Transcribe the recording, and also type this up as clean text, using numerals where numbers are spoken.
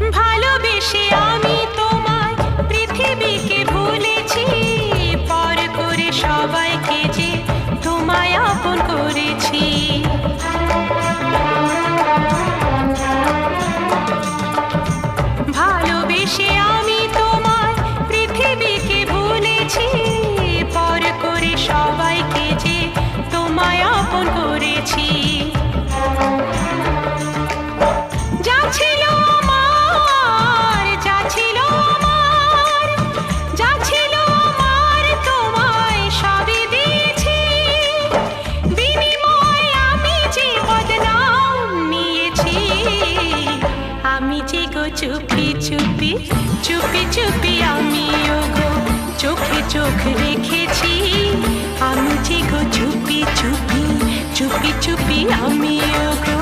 ভালোবেসে আমি তোমায় পৃথিবীকে ভুলেছি, পর করে সবাইকে যে তোমায় আপন করেছি। ভালোবেসে আমি তোমায় পৃথিবীকে ভুলেছি, পর করে সবাইকে যে তোমায় আপন করেছি। যা ছিল আমার, যা ছিল আমার, যা ছিল আমার তোমায় সবই দিয়েছি। বিনিময়ে আমি যে বদনাম নিয়েছি, আমি যে গো চুপি চুপি চুপি চুপি আমিও গো চোখে চোখ রেখেছি। আমি যে গো চুপি চুপি চুপি চুপি আমিও গো।